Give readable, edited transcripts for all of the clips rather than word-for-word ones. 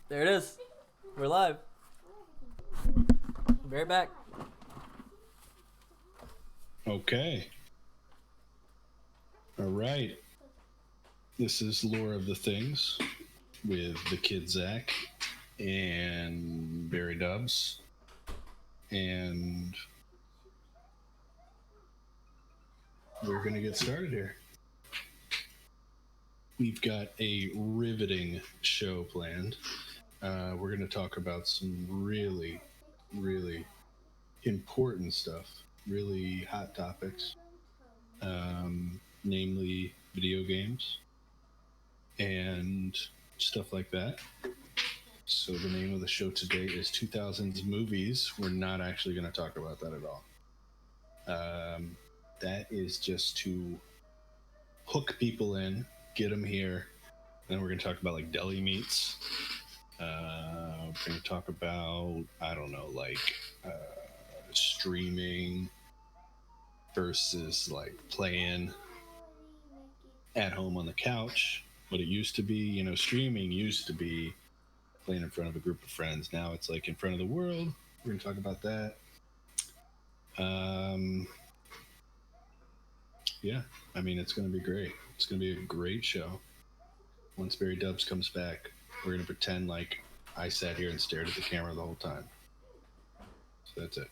There it is. We're live. Be right back. Okay. All right. This is Lore of the Things with the kid Zach and Barry Dubs. And we're going to get started here. We've got a riveting show planned. We're going to talk about some really, really important stuff, really hot topics, namely video games and stuff like that. So the name of the show today is 2000s Movies. We're not actually going to talk about that at all. That is just to hook people in, get them here. Then we're going to talk about like deli meats. We're going to talk about, I don't know, like streaming versus like playing at home on the couch. What it used to be, you know, streaming used to be playing in front of a group of friends. Now it's like in front of the world. We're going to talk about that. Yeah, I mean, it's going to be great. It's going to be a great show. Once Barry Dubs comes back, we're going to pretend like I sat here and stared at the camera the whole time. So that's it.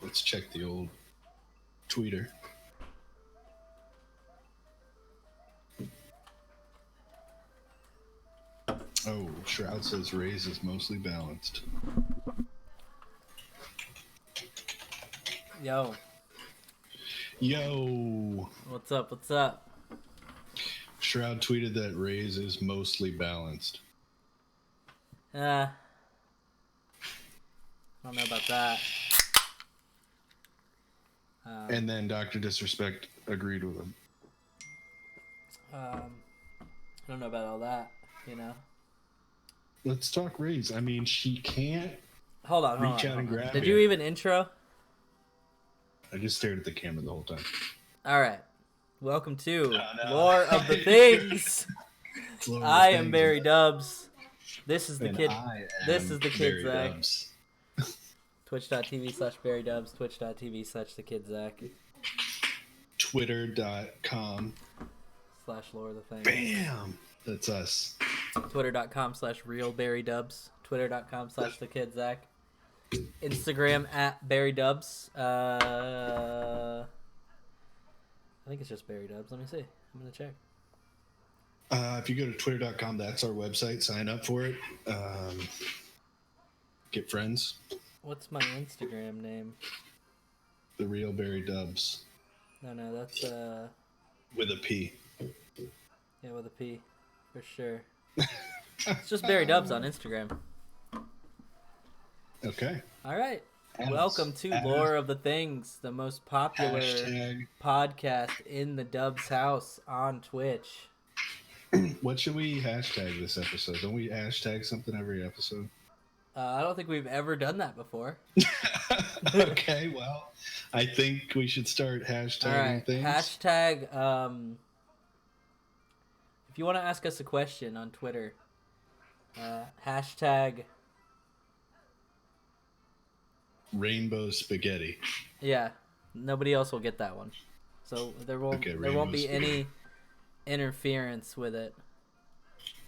Let's check the old tweeter. Oh, Shroud says Rays is mostly balanced. Yo. What's up? What's up? Shroud tweeted that Rays is mostly balanced. I don't know about that. And then Dr. Disrespect agreed with him. I don't know about all that, you know. Let's talk Rays. I mean, she can't Hold on. reach out and grab Did you even intro? I just stared at the camera the whole time. All right. Welcome to Lore of the Things. I am Barry Dubs. This is the kid. This is the kid Zach. Twitch.tv/Barry Dubs. Twitch.tv/the kid Zach. Twitter.com/Lore of the Things. Bam! That's us. Twitter.com/real Barry Dubs. Twitter.com/the kid Zach. Instagram @Barry Dubs. I think it's just Barry Dubs. Let me see. I'm gonna check. If you go to twitter.com, that's our website. Sign up for it. Get friends. What's my Instagram name? The real Barry Dubs. No, that's with a P. Yeah, with a P, for sure. It's just Barry Dubs on Instagram. Okay. All right. Welcome to Lore of the Things, the most popular podcast in the Dubs house on Twitch. What should we hashtag this episode? Don't we hashtag something every episode? I don't think we've ever done that before. Okay, well, I think we should start hashtagging things. Hashtag, if you want to ask us a question on Twitter, hashtag Rainbow Spaghetti. Yeah, nobody else will get that one. So there won't be any interference with it.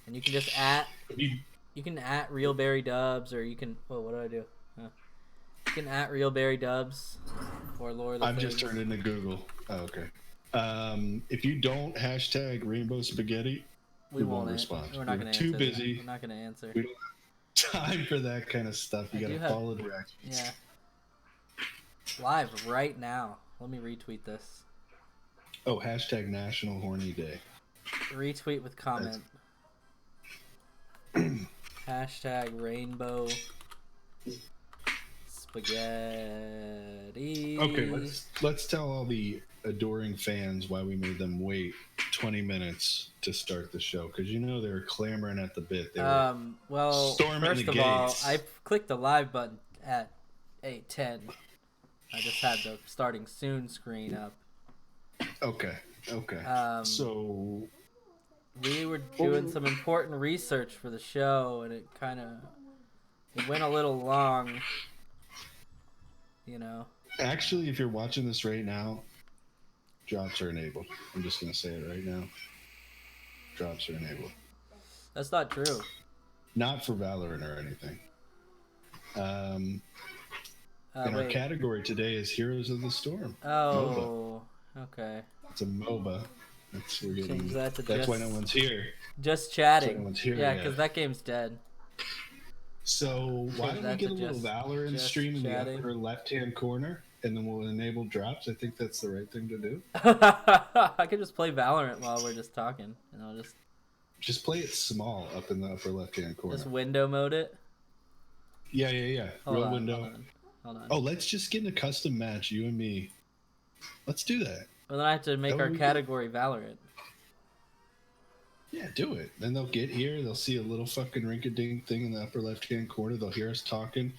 And you can just you can real Barry Dubs, or you can what do I do? You can real Barry Dubs or Lore of the Things. I've just turned into Google. Oh, okay. If you don't hashtag Rainbow Spaghetti, we won't respond. We're not going to answer. Too busy. We're not going to answer. We don't have time for that kind of stuff. You got to follow directions. Yeah. Live right now. Let me retweet this. Oh, hashtag National Horny Day. Retweet with comment. Hashtag Rainbow Spaghetti. Okay, let's tell all the adoring fans why we made them wait 20 minutes to start the show, because you know they were clamoring at the bit. They were well, storming first the of all, gates. I clicked the live button at 8:10. I just had the starting soon screen up. Okay. So we were doing some important research for the show, and it went a little long. Actually, if you're watching this right now, drops are enabled. I'm just gonna say it right now. Drops are enabled. That's not true. Not for Valorant or anything. Our category today is Heroes of the Storm. Oh, MOBA. Okay. It's a MOBA. Change that to that's why no one's here. Just chatting. No one's here yeah, because that game's dead. So why don't we get a little Valorant stream in the upper left-hand corner, and then we'll enable drops? I think that's the right thing to do. I could just play Valorant while we're just talking, and I'll just play it small up in the upper left-hand corner. Just window mode it. Yeah. Real window. Hold on. Oh, let's just get in a custom match, you and me. Let's do that. Well, then I have to make our category Valorant. Yeah, do it. Then they'll get here. They'll see a little fucking rink-a-dink thing in the upper left-hand corner. They'll hear us talking.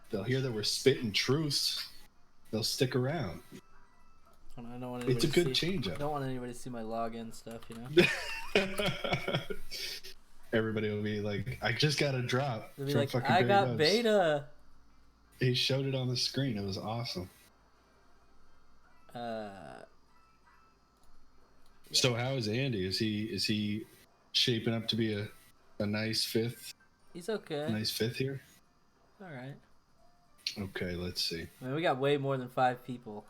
They'll hear that we're spitting truths. They'll stick around. I don't want it's a good change-up. I don't want anybody to see my login stuff, Everybody will be like, I just got a drop. They'll be like, I got beta. He showed it on the screen. It was awesome. So how is Andy? Is he shaping up to be a nice fifth? He's okay. A nice fifth here? All right. Okay, let's see. I mean, we got way more than 5 people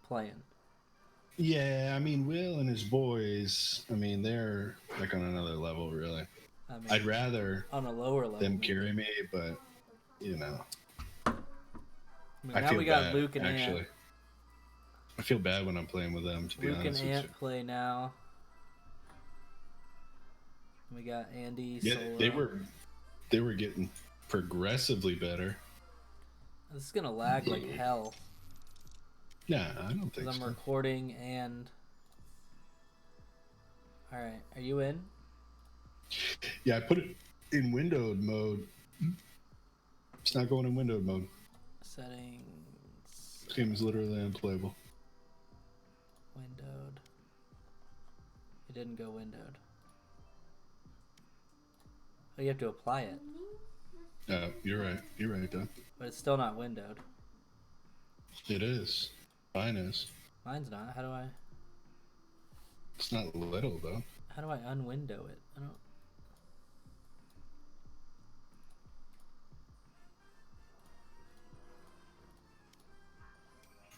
playing. Yeah, I mean, Will and his boys, they're like on another level, really. I'd rather on a lower level them carry me, but now I feel we got bad, Luke and actually. Ant. I feel bad when I'm playing with them, to be honest. Luke and Ant play now. We got Andy. Yeah, Solo. they were getting progressively better. This is gonna lag like hell. Nah, I don't think so. I'm recording and. All right, are you in? Yeah, I put it in windowed mode. It's not going in windowed mode. Settings. This game is literally unplayable. Windowed. It didn't go windowed. Oh, you have to apply it. You're right. You're right, though. But it's still not windowed. It is. Mine is. Mine's not. How do I? It's not little, though. How do I unwindow it? I don't.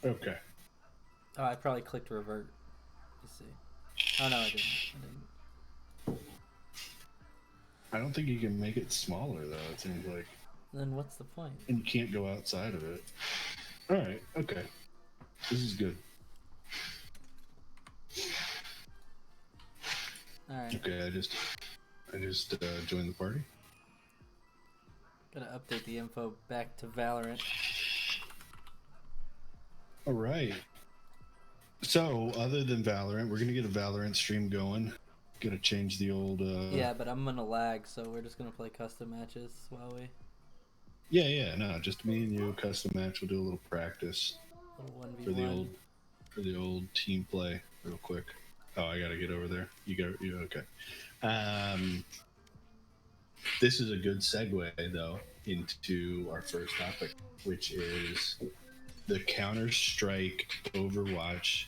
Okay. Oh, I probably clicked revert. Let's see. Oh no, I didn't. I don't think you can make it smaller, though. It seems like. Then what's the point? And you can't go outside of it. All right. Okay. This is good. All right. Okay, I just joined the party. Gotta update the info back to Valorant. All right. So, other than Valorant, we're gonna get a Valorant stream going. Gotta change the old. Yeah, but I'm gonna lag, so we're just gonna play custom matches while we. Yeah, no, just me and you, custom match. We'll do a little practice. For the old team play, real quick. Oh, I gotta get over there. You okay? This is a good segue, though, into our first topic, which is the Counter-Strike Overwatch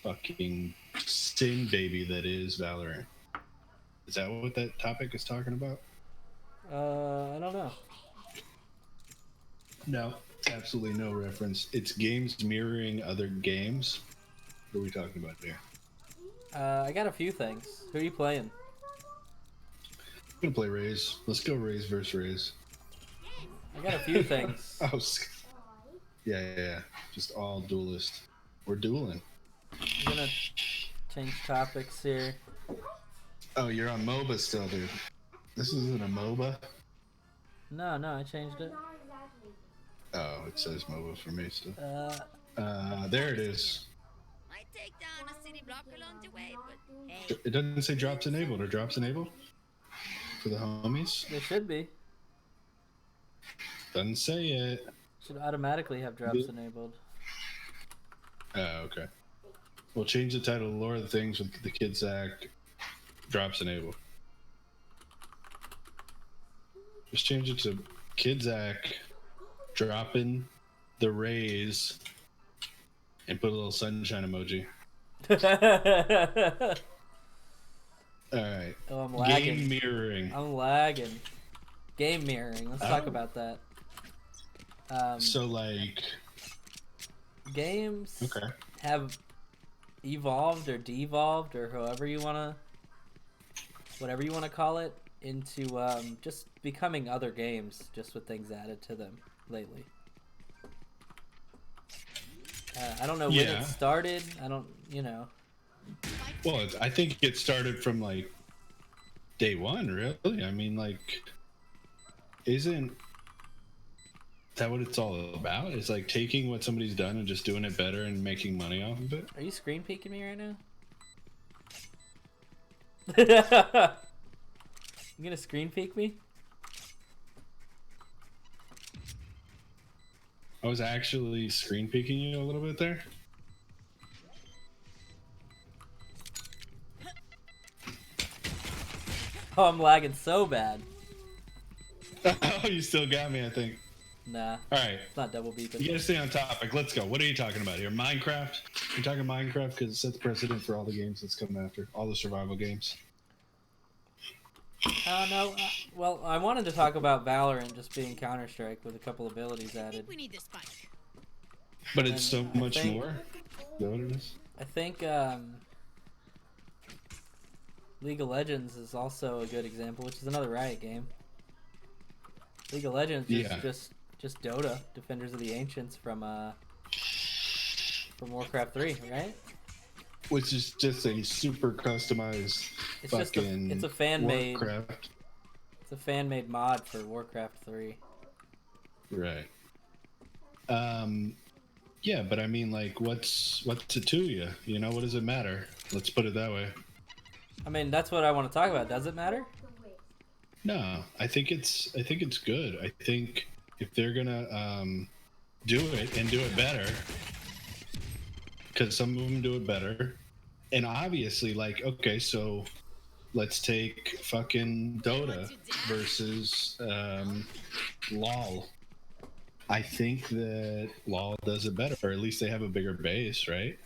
fucking sin baby that is Valorant. Is that what that topic is talking about? I don't know. No, absolutely no reference. It's games mirroring other games. What are we talking about here? I got a few things. Who are you playing? I'm gonna play Raze. Let's go Raze versus Raze. I got a few things. Oh, yeah. Just all duelist. We're dueling. I'm gonna change topics here. Oh, you're on MOBA still, dude. This isn't a MOBA? No, I changed it. Oh, it says MOBA for me still. There it is. Might take down a city block along the way, but hey. It doesn't say drops enabled. Are drops enabled? For the homies? They should be. Doesn't say it. Should automatically have drops enabled. Oh, okay. We'll change the title to Lore of the Things with the Kids Act. Drops enabled. Just change it to Kids Act. Dropping the rays. And put a little sunshine emoji. Alright. Oh, I'm lagging. Game mirroring. I'm lagging. Game mirroring. Let's talk about that. So, like... Games have evolved or devolved or whatever you want to call it into just becoming other games just with things added to them lately. I don't know when it started. I don't, Well, I think it started from like day one, really. I mean, like, isn't that what it's all about? It's like taking what somebody's done and just doing it better and making money off of it. Are you screen peeking me right now? You gonna screen peek me? I was actually screen peeking you a little bit there. Oh, I'm lagging so bad. Oh, you still got me, I think. Nah. Alright. It's not double beeping. You gotta stay on topic. Let's go. What are you talking about here? Minecraft? You're talking Minecraft because it sets precedent for all the games that's coming after. All the survival games. No. Well, I wanted to talk about Valorant just being Counter-Strike with a couple abilities I added. think we need the spike. But it's so much more? Is that what it is? I think League of Legends is also a good example, which is another Riot game. League of Legends is just Dota, Defenders of the Ancients from Warcraft 3, right? Which is just a super customized it's a fan-made Warcraft. It's a fan-made mod for Warcraft 3. Right. Yeah, but I mean, like, what's it to you? You know, what does it matter? Let's put it that way. I mean, that's what I want to talk about. Does it matter? No, I think it's good. I think if they're gonna do it and do it better, because some of them do it better, and obviously, like, okay, so let's take fucking Dota versus LOL. I think that LOL does it better, or at least they have a bigger base, right?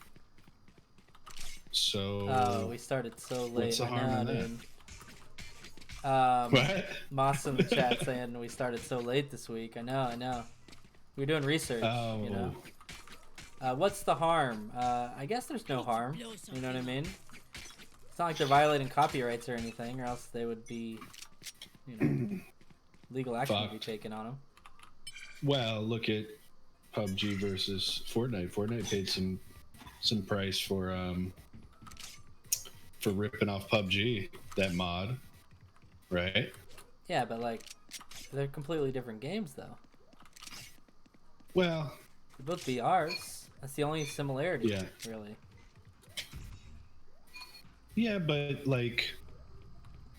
So. Oh, we started so late. What's the harm in that? What? Moss in the chat saying we started so late this week. I know. We're doing research. Oh. You know. What's the harm? I guess there's no harm. You know what I mean? It's not like they're violating copyrights or anything, or else they would be, legal action would be taken on them. Well, look at PUBG versus Fortnite. Fortnite paid some price for ripping off PUBG, that mod, right? Yeah, but like, they're completely different games, though. Well, they're both VRs. That's the only similarity, really. Yeah, but like,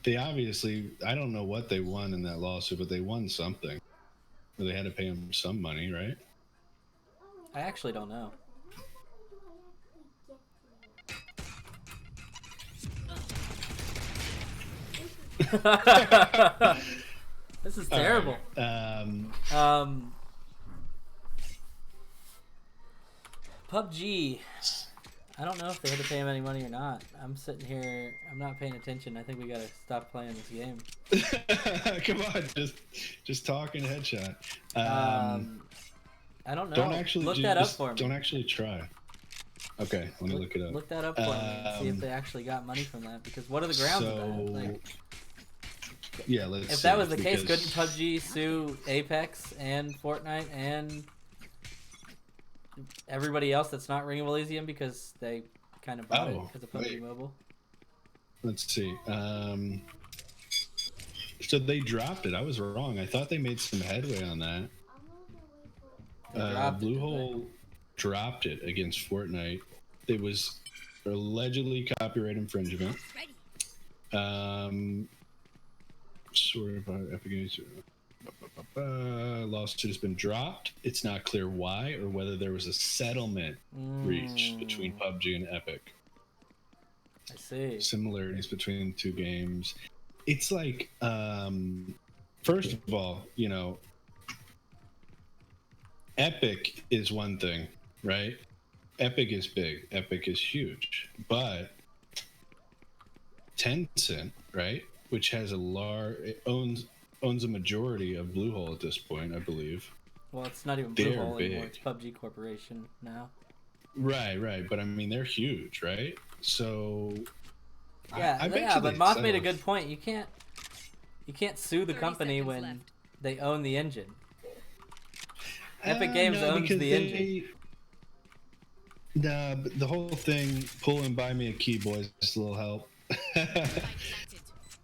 they obviously, I don't know what they won in that lawsuit, but they won something. They had to pay them some money, right? I actually don't know. This is terrible. PUBG. I don't know if they had to pay him any money or not. I'm sitting here. I'm not paying attention. I think we gotta stop playing this game. Come on, just talk and headshot. I don't know. Don't actually look that up for me. Don't actually try. Okay, let me look it up. Look that up for me and see if they actually got money from that. Because what are the grounds of that? Like, yeah, let's. If that was the case, couldn't PUBG sue Apex and Fortnite and everybody else that's not Ring of Elysium because they kind of bought it because of PUBG Mobile? Let's see. So they dropped it. I was wrong. I thought they made some headway on that. Bluehole dropped it against Fortnite. It was allegedly copyright infringement. Sort of Lawsuit has been dropped. It's not clear why or whether there was a settlement reached between PUBG and Epic. I see. Similarities between the two games. It's like, first of all, you know, Epic is one thing, right? Epic is big. Epic is huge. But Tencent, right, which has it owns a majority of Bluehole at this point, I believe. Well, it's not even Bluehole anymore. It's PUBG Corporation now. Right. But I mean, they're huge, right? So yeah, I bet yeah. you But Moth made a good point. You can't sue the company when left. they own the engine. Epic Games owns the engine. Nah, but the whole thing, pull and buy me a key, boys, just a little help.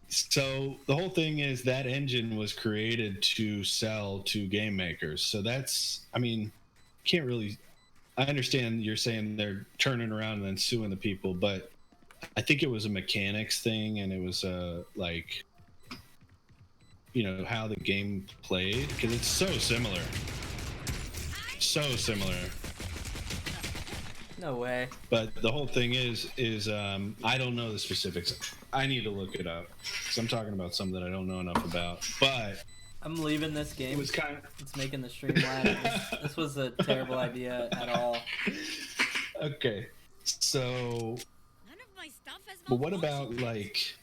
So the whole thing is that engine was created to sell to game makers. So that's, I mean, can't really. I understand you're saying they're turning around and then suing the people, but I think it was a mechanics thing, and it was like, you know, how the game played, because it's so similar. No way. But the whole thing is I don't know the specifics. I need to look it up because I'm talking about something that I don't know enough about. But I'm leaving this game. It was kind of. It's making the stream lag. This was a terrible idea at all. Okay, so. None of my stuff has But what about like?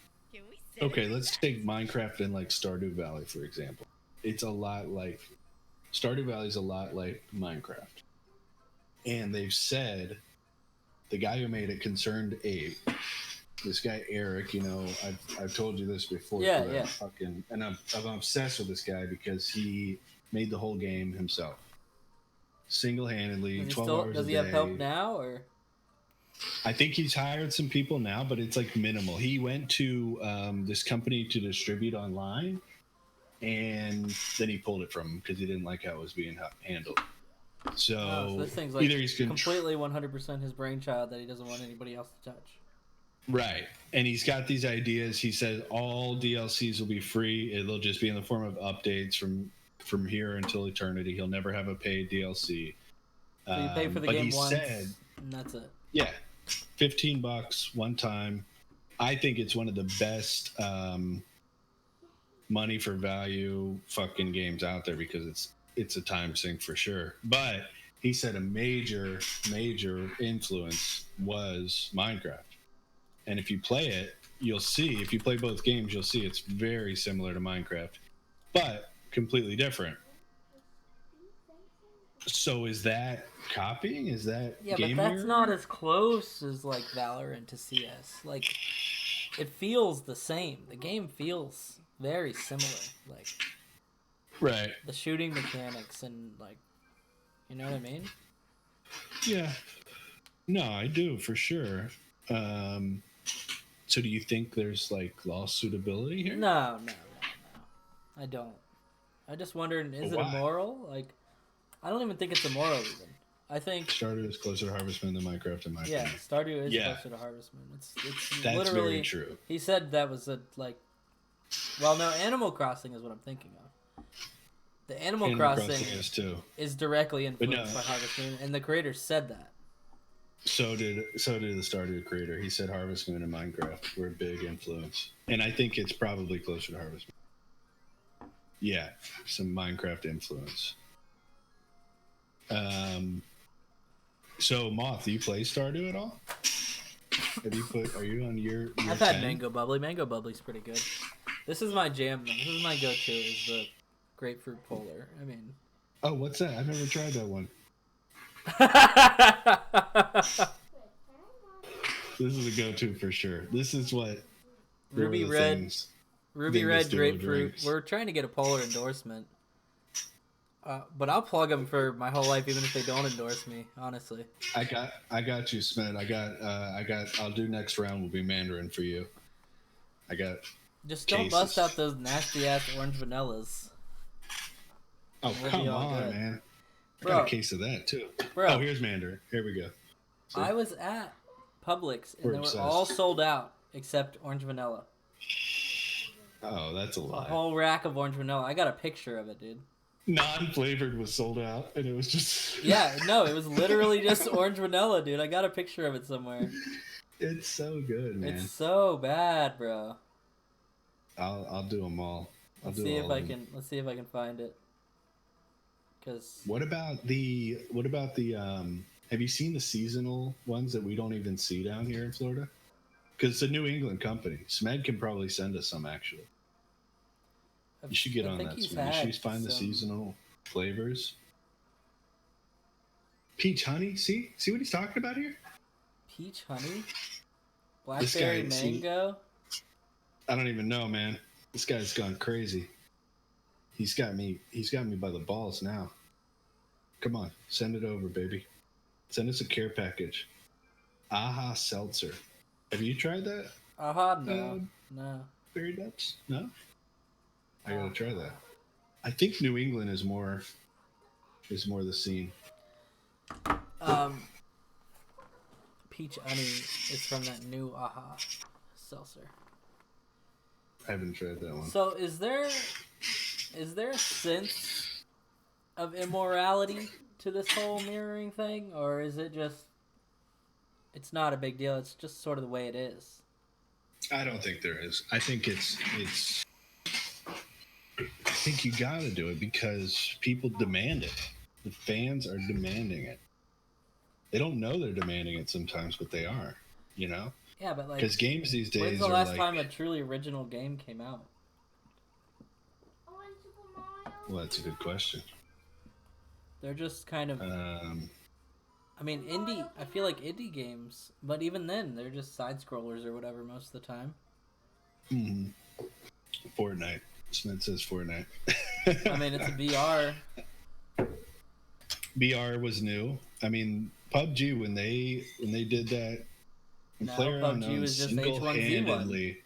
Okay, let's take Minecraft and like Stardew Valley for example. It's a lot like Stardew Valley is a lot like Minecraft, and they've said the guy who made it, Concerned Ape, this guy Eric, you know, I've told you this before. Yeah. And I'm obsessed with this guy because he made the whole game himself, single-handedly, 12 hours a day. Does he have help now, or? I think he's hired some people now, but it's like minimal. He went to this company to distribute online, and then he pulled it from him because he didn't like how it was being handled. So this thing's like either he's completely 100% his brainchild that he doesn't want anybody else to touch. Right. And he's got these ideas. He says all DLCs will be free. It'll just be in the form of updates from here until eternity. He'll never have a paid DLC. So you pay for the game once, and that's it. Yeah. $15 one time. I think it's one of the best money for value fucking games out there because it's a time sink for sure. But he said a major influence was Minecraft. And if you play it, you'll see, if you play both games, you'll see it's very similar to Minecraft, but completely different. So is that copying? Is that game but that's not as close as like Valorant to CS. Like, it feels the same. The game feels very similar. Like, right. The shooting mechanics and like, you know what I mean? Yeah. No, I do for sure. So do you think there's like lawsuitability here? No. I don't. I just wondered, is it immoral? Like, I don't even think it's immoral even. I think Stardew is closer to Harvest Moon than Minecraft in my opinion. Yeah, Stardew is closer to Harvest Moon. It's That's literally very true. He said that was a like. Well, no, Animal Crossing is what I'm thinking of. The Animal Crossing is directly influenced by Harvest Moon, and the creator said that. So did the Stardew creator. He said Harvest Moon and Minecraft were a big influence, and I think it's probably closer to Harvest Moon. Yeah, some Minecraft influence. So Moth, do you play Stardew at all? Are you on your I've had Mango Bubbly. Mango Bubbly's pretty good. This is my jam though. This is my go-to, is the grapefruit polar. I mean, oh, what's that? I've never tried that one. This is a go-to for sure. This is what Ruby Red grapefruit. Drinks. We're trying to get a polar endorsement. But I'll plug them for my whole life, even if they don't endorse me. Honestly, I got you, Smith. I'll do next round will be Mandarin for you. I got. Just don't bust out those nasty ass orange vanillas. Oh come on, man! I got a case of that too. Bro. Oh, here's Mandarin. Here we go. See? I was at Publix and they were all sold out except orange vanilla. Oh, that's a lie. A whole rack of orange vanilla. I got a picture of it, dude. Non-flavored was sold out, and it was just... Yeah, no, it was literally just orange vanilla, dude. I got a picture of it somewhere. It's so good, man. It's so bad, bro. I'll do them all. Let's see if I can find it. Cause what about the have you seen the seasonal ones that we don't even see down here in Florida? Because it's a New England company. Smed can probably send us some, actually. You should get on that, Smed. You should find the seasonal flavors. Peach honey. See what he's talking about here? Peach honey? Blackberry mango? I don't even know, man. This guy's gone crazy. He's got me by the balls now. Come on, send it over, baby. Send us a care package. Aha seltzer. Have you tried that? Aha, no. No. Berry Dutch? No? I gotta try that. I think New England is more the scene. Peach honey is from that new Aha seltzer. I haven't tried that one. So is there a sense of immorality to this whole mirroring thing, or is it just it's not a big deal, it's just sort of the way it is? I don't think there is. I think I think you gotta do it because people demand it. The fans are demanding it. They don't know they're demanding it sometimes, but they are, you know? Yeah, but like... Because games these days when's the last time a truly original game came out? Well, that's a good question. They're just kind of... I mean, I feel like indie games, but even then, they're just side-scrollers or whatever most of the time. Mm-hmm. Fortnite. Smith says Fortnite. I mean, it's a VR. VR was new. I mean, PUBG, when they did that... No, PUBG was just H1Z1.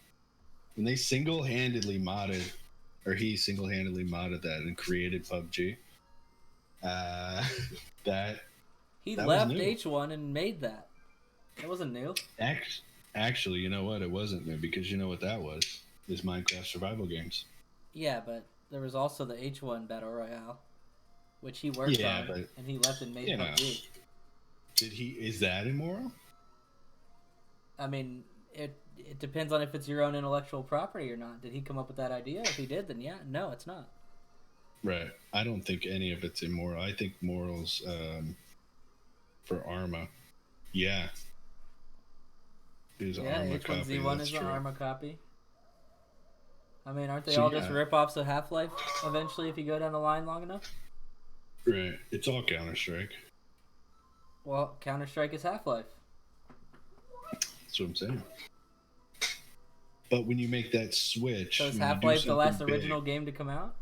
When they single-handedly modded, or he single-handedly modded that and created PUBG, he left H1 and made that. It wasn't new. Actually, you know what? It wasn't new because you know what that was? Is Minecraft survival games. Yeah, but there was also the H1 Battle Royale, which he worked on, and he left and made PUBG. Is that immoral? I mean, it depends on if it's your own intellectual property or not. Did he come up with that idea? If he did, then yeah. No, it's not. Right. I don't think any of it's immoral. I think morals for Arma. Yeah. H1Z1 is an Arma copy. I mean, aren't they all just rip-offs of Half-Life eventually if you go down the line long enough? Right. It's all Counter-Strike. Well, Counter-Strike is Half-Life. That's what I'm saying. But when you make that switch... So is Half-Life the last original game to come out?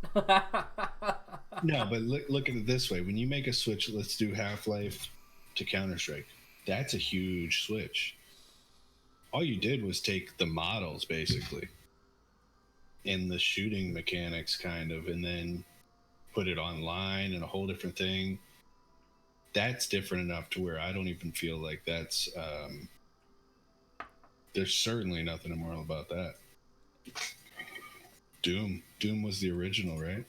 No, but look at it this way. When you make a switch, let's do Half-Life to Counter-Strike. That's a huge switch. All you did was take the models, basically, and the shooting mechanics, kind of, and then put it online and a whole different thing. That's different enough to where I don't even feel like that's... there's certainly nothing immoral about that. Doom was the original, right?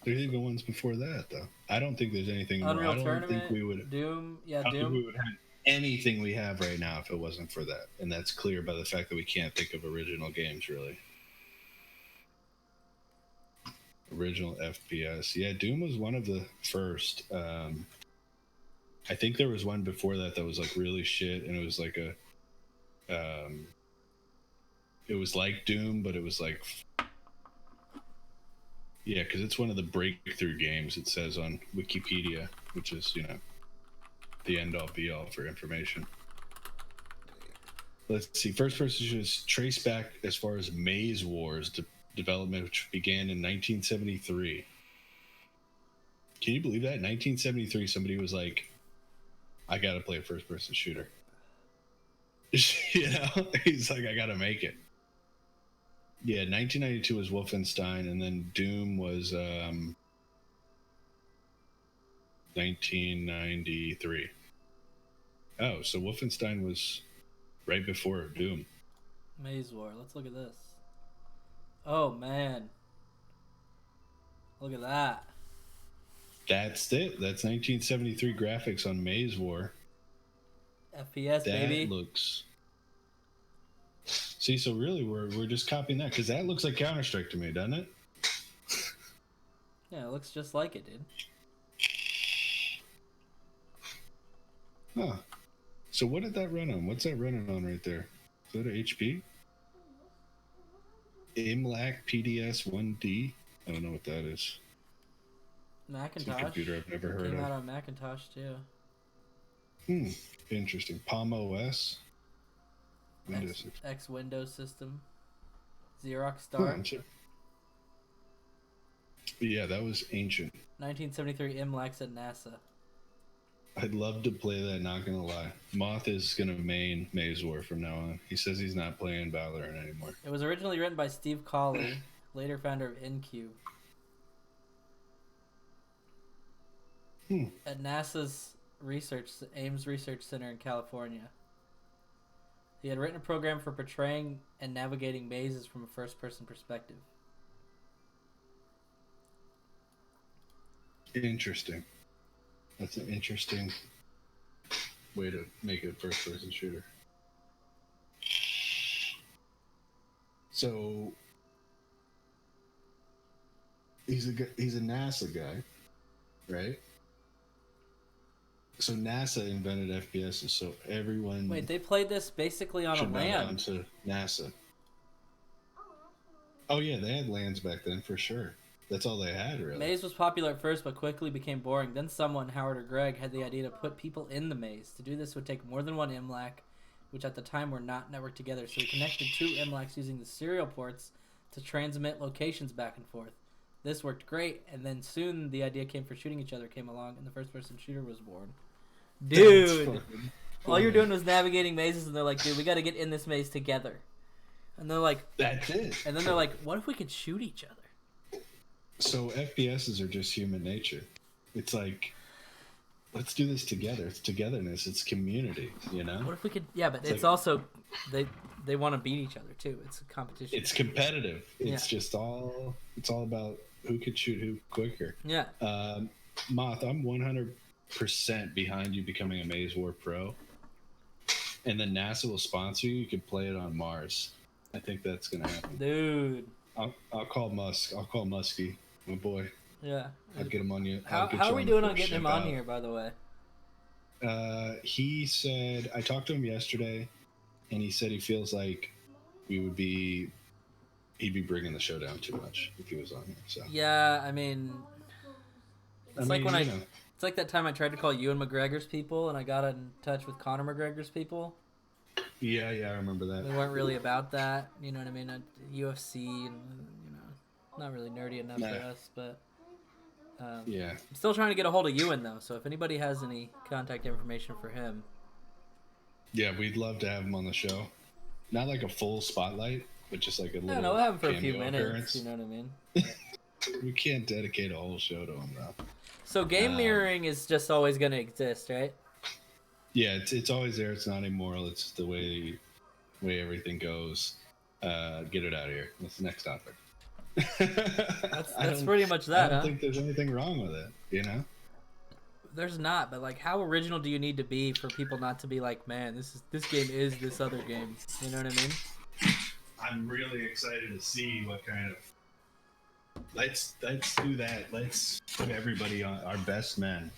There's even ones before that, though. I don't think there's anything Unreal immoral. Tournament, I don't think we would... Doom, I don't think we would have anything we have right now if it wasn't for that. And that's clear by the fact that we can't think of original games, really. Original FPS. Yeah, Doom was one of the first. I think there was one before that was like really shit, and it was like a... it was like Doom, but it was like... Yeah, because it's one of the breakthrough games, it says on Wikipedia, which is, you know, the end-all be-all for information. Let's see. First person should trace back as far as Maze Wars development, which began in 1973. Can you believe that? In 1973, somebody was like, I got to play a first-person shooter. You know? He's like, I got to make it. Yeah, 1992 was Wolfenstein, and then Doom was 1993. Oh, so Wolfenstein was right before Doom. Maze War. Let's look at this. Oh man, look at that. That's it. That's 1973 graphics on Maze War. FPS, That baby. looks. See, so really, we're just copying that because that looks like Counter Strike to me, doesn't it? Yeah, it looks just like it, dude. Huh. So what did that run on? What's that running on right there? Is that a HP? IMLAC PDS 1D? I don't know what that is. Macintosh. It's a computer I've never heard Came of. out on Macintosh too. Interesting. Palm OS. Windows. X Windows system. Xerox Start. Yeah, that was ancient. 1973 MLAX at NASA. I'd love to play that, not gonna lie. Moth is gonna main Maze War from now on. He says he's not playing Valorant anymore. It was originally written by Steve Colley, later founder of Incube. At NASA's Ames Research Center in California. He had written a program for portraying and navigating mazes from a first-person perspective. Interesting. That's an interesting way to make it a first-person shooter. So he's a NASA guy, right? So NASA invented FPSs, so everyone. Wait, they played this basically on a LAN. To NASA. Oh yeah, they had LANs back then for sure. That's all they had, really. Maze was popular at first, but quickly became boring. Then someone, Howard or Greg, had the idea to put people in the maze. To do this would take more than one MLAC, which at the time were not networked together. So we connected two MLACs using the serial ports to transmit locations back and forth. This worked great, and then soon the idea came for shooting each other came along, and the first-person shooter was born. Dude, all you're doing was navigating mazes, and they're like, dude, we got to get in this maze together. And they're like, that's it. And then they're like, what if we could shoot each other? So FPSs are just human nature. It's like, let's do this together. It's togetherness. It's community, you know? What if we could, yeah, but it's like, also, they want to beat each other, too. It's a competition. It's competitive. It's just all, it's all about who could shoot who quicker. Yeah. Moth, I'm 100% behind you becoming a Maze War Pro. And then NASA will sponsor you. You can play it on Mars. I think that's going to happen. Dude. I'll call Musk. I'll call Muskie, my boy. Yeah. I'll get him on you. How are we doing on getting him on here, by the way? He said, I talked to him yesterday, and he said he feels like he'd be bringing the show down too much if he was on here. So yeah, I mean, it's like that time I tried to call Ewan McGregor's people, and I got in touch with Conor McGregor's people. Yeah, I remember that. They weren't really about that, you know what I mean? UFC, and not really nerdy enough for us, but yeah. I'm still trying to get a hold of Ewan though. So if anybody has any contact information for him, yeah, we'd love to have him on the show. Not like a full spotlight, but just like a little. No, we'll have him for a few minutes. Appearance. You know what I mean? We can't dedicate a whole show to him though. So game mirroring is just always going to exist, right? Yeah, it's always there. It's not immoral. It's the way everything goes. Get it out of here. What's the next topic? That's pretty much that. I don't think there's anything wrong with it. You know, there's not. But like, how original do you need to be for people not to be like, man, this game is this other game? You know what I mean? I'm really excited to see what kind of. Let's do that. Let's put everybody on our best men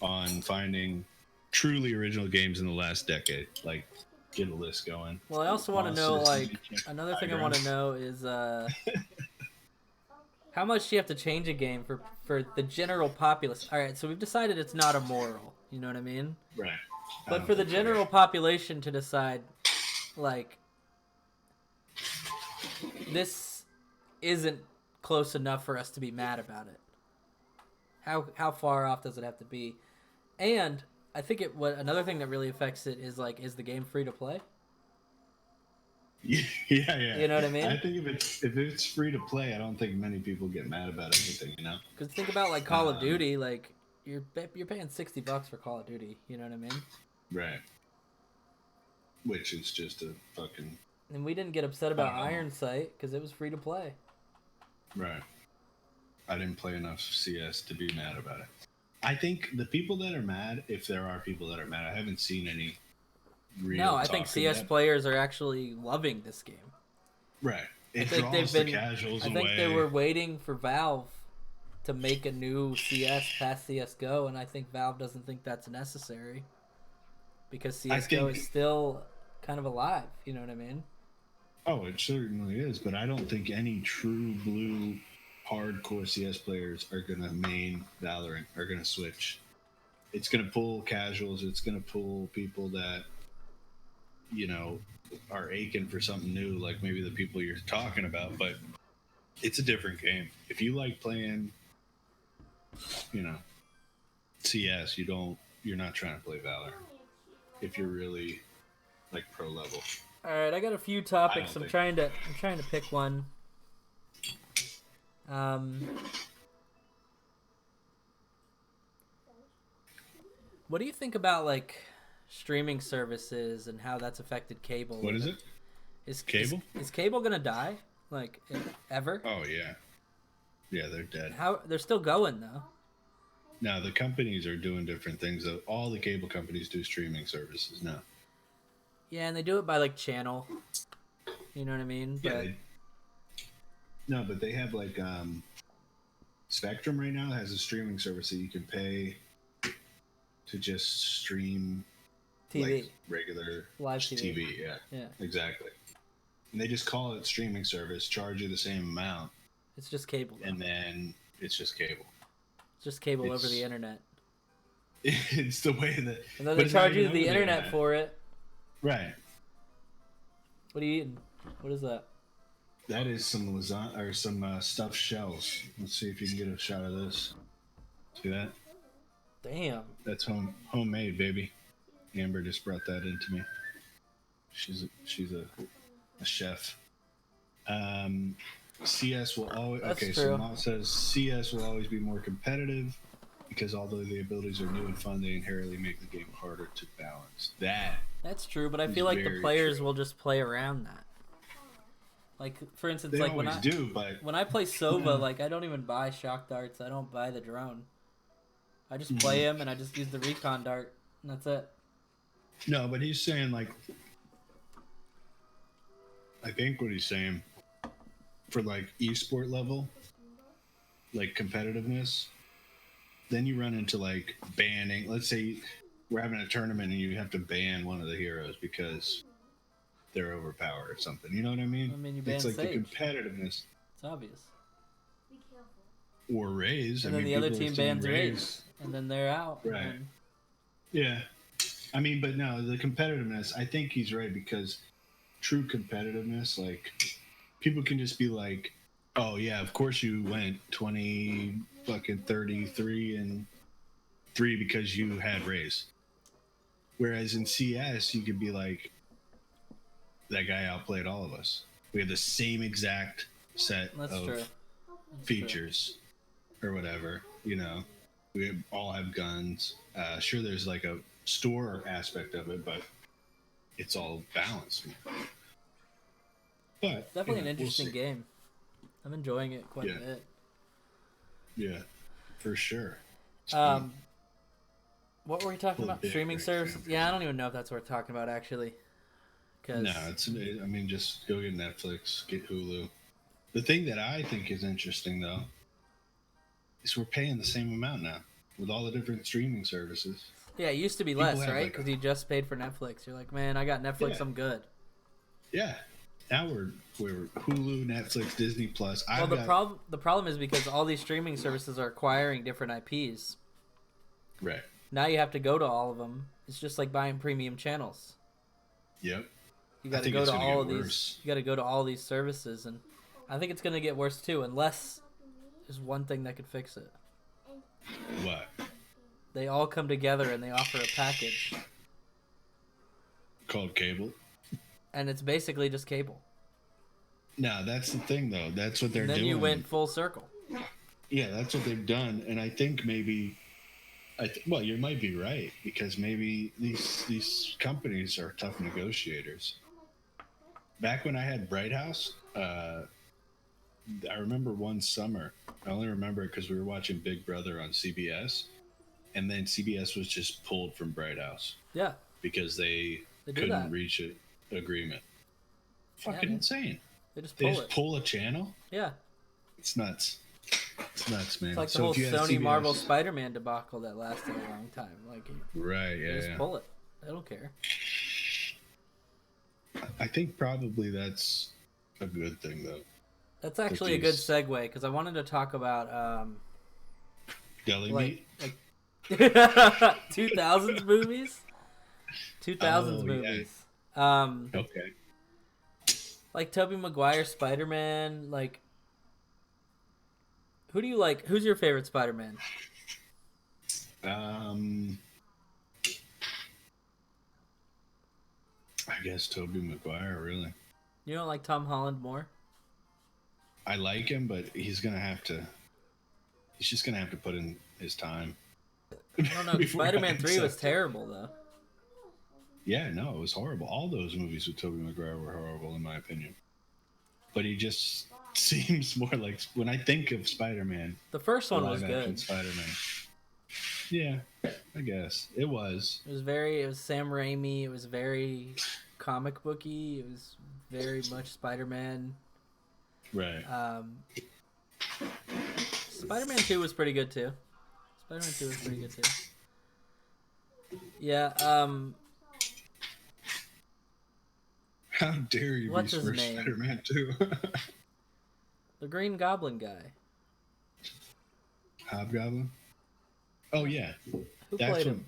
on finding truly original games in the last decade. Like, get a list going. Well, I also want to know, like, another thing I want to know is how much do you have to change a game for the general populace? All right, so we've decided it's not immoral. You know what I mean? Right. But for the general population to decide, like, this isn't close enough for us to be mad about it. How far off does it have to be? And I think another thing that really affects it is, like, is the game free to play? Yeah. You know what I mean? I think if it's free to play, I don't think many people get mad about anything. You know? Because think about like Call of Duty, like you're paying $60 for Call of Duty. You know what I mean? Right. Which is just a fucking And we didn't get upset about Iron Sight because it was free to play. Right. I didn't play enough CS to be mad about it. I think the people that are mad, if there are people that are mad, I haven't seen any real. No, I think CS players are actually loving this game. Right. It draws the casuals away. I think they were waiting for Valve to make a new CS past CSGO, and I think Valve doesn't think that's necessary because CSGO is still kind of alive. You know what I mean? Oh, it certainly is, but I don't think any true blue hardcore CS players are going to main Valorant, are going to switch. It's going to pull casuals. It's going to pull people that, you know, are aching for something new, like maybe the people you're talking about, but it's a different game. If you like playing, you know, CS, you're not trying to play Valorant. If you're really like pro level. All right, I got a few topics. I'm trying to pick one. What do you think about like streaming services and how that's affected cable? What is it? Is cable? Is cable gonna die? Like ever? Oh yeah, yeah, they're dead. How they're still going though? No, the companies are doing different things. All the cable companies do streaming services now. Yeah, and they do it by like channel. You know what I mean? Yeah. But they have like Spectrum right now has a streaming service that you can pay to just stream TV, like regular live TV. Yeah, exactly. And they just call it streaming service, charge you the same amount. It's just cable. And then it's just cable. It's just cable over the internet. It's the way that. And then they charge you the internet for it. Right. What are you eating? What is that? That is some lasagna or some stuffed shells. Let's see if you can get a shot of this. See that? Damn. That's homemade, baby. Amber just brought that into me. She's a chef. CS will always. That's okay, true. So Mom says CS will always be more competitive because although the abilities are new and fun, they inherently make the game harder to balance. That's true, but I feel like the players will just play around that. Like for instance, they like when I play Sova, like I don't even buy shock darts. I don't buy the drone. I just play him and I just use the recon dart, and that's it. No, but he's saying like, I think what he's saying for like esport level, like competitiveness, then you run into like banning. Let's say we're having a tournament and you have to ban one of the heroes because they're overpowered or something. You know what I mean? I mean, you ban it's like Sage. the competitiveness. It's obvious. Or Raze. And then the other team bans Raze, and then they're out. Right. Yeah. I mean, but no, the competitiveness, I think he's right because true competitiveness, like, people can just be like, oh, yeah, of course you went 33 and 3 because you had Raze. Whereas in CS, you could be like, that guy outplayed all of us. We have the same exact set of features or whatever, you know. We all have guns. Sure, there's like a store aspect of it, but it's all balanced. But it's definitely an interesting game. I'm enjoying it quite a bit. Yeah, for sure. What were we talking about? Streaming services? Yeah, I don't even know if that's what we're talking about actually. No, I mean, just go get Netflix, get Hulu. The thing that I think is interesting though is we're paying the same amount now with all the different streaming services. Yeah, it used to be less, right? Because you just paid for Netflix. You're like, man, I got Netflix, I'm good. Yeah. Now we're Hulu, Netflix, Disney Plus. Well, the problem is because all these streaming services are acquiring different IPs. Right. Now you have to go to all of them. It's just like buying premium channels. Yep. You got to go to all of these. You got to go to all these services, and I think it's going to get worse too, unless there's one thing that could fix it. What? They all come together and they offer a package called cable, and it's basically just cable. No, that's the thing though. That's what they're doing. Then you went full circle. Yeah, that's what they've done, and I think maybe. Well, you might be right because maybe these companies are tough negotiators. back when I had Bright House, I remember one summer. I only remember it because we were watching Big Brother on CBS, and then CBS was just pulled from Bright House. Yeah. Because they do couldn't that. reach an agreement. Fucking Yeah, insane. They just They pull a channel? Yeah. It's nuts. It's nuts, man. It's like the whole Sony Marvel Spider-Man debacle that lasted a long time. Like, right, yeah. Just pull it. I don't care. I think probably that's a good thing, though. That's actually a good segue, because I wanted to talk about deli meat. Like 2000s movies. 2000s movies. Yeah. Okay. Like Tobey Maguire Spider-Man. Like, who do you like? Who's your favorite Spider-Man? I guess Tobey Maguire, really. You don't like Tom Holland more? I like him, but he's just gonna have to put in his time. I don't know. Spider-Man 3 was terrible, though. Yeah, no, it was horrible. All those movies with Tobey Maguire were horrible, in my opinion. But he just seems more like, when I think of Spider-Man, the first one was good. Spider-Man. Yeah, I guess it was. It was Sam Raimi. It was very comic booky. It was very much Spider-Man. Right. Spider-Man 2 was pretty good too. Yeah. How dare you What's be his first name? Spider-Man 2? The Green Goblin guy. Hobgoblin? Oh, yeah. Who played him?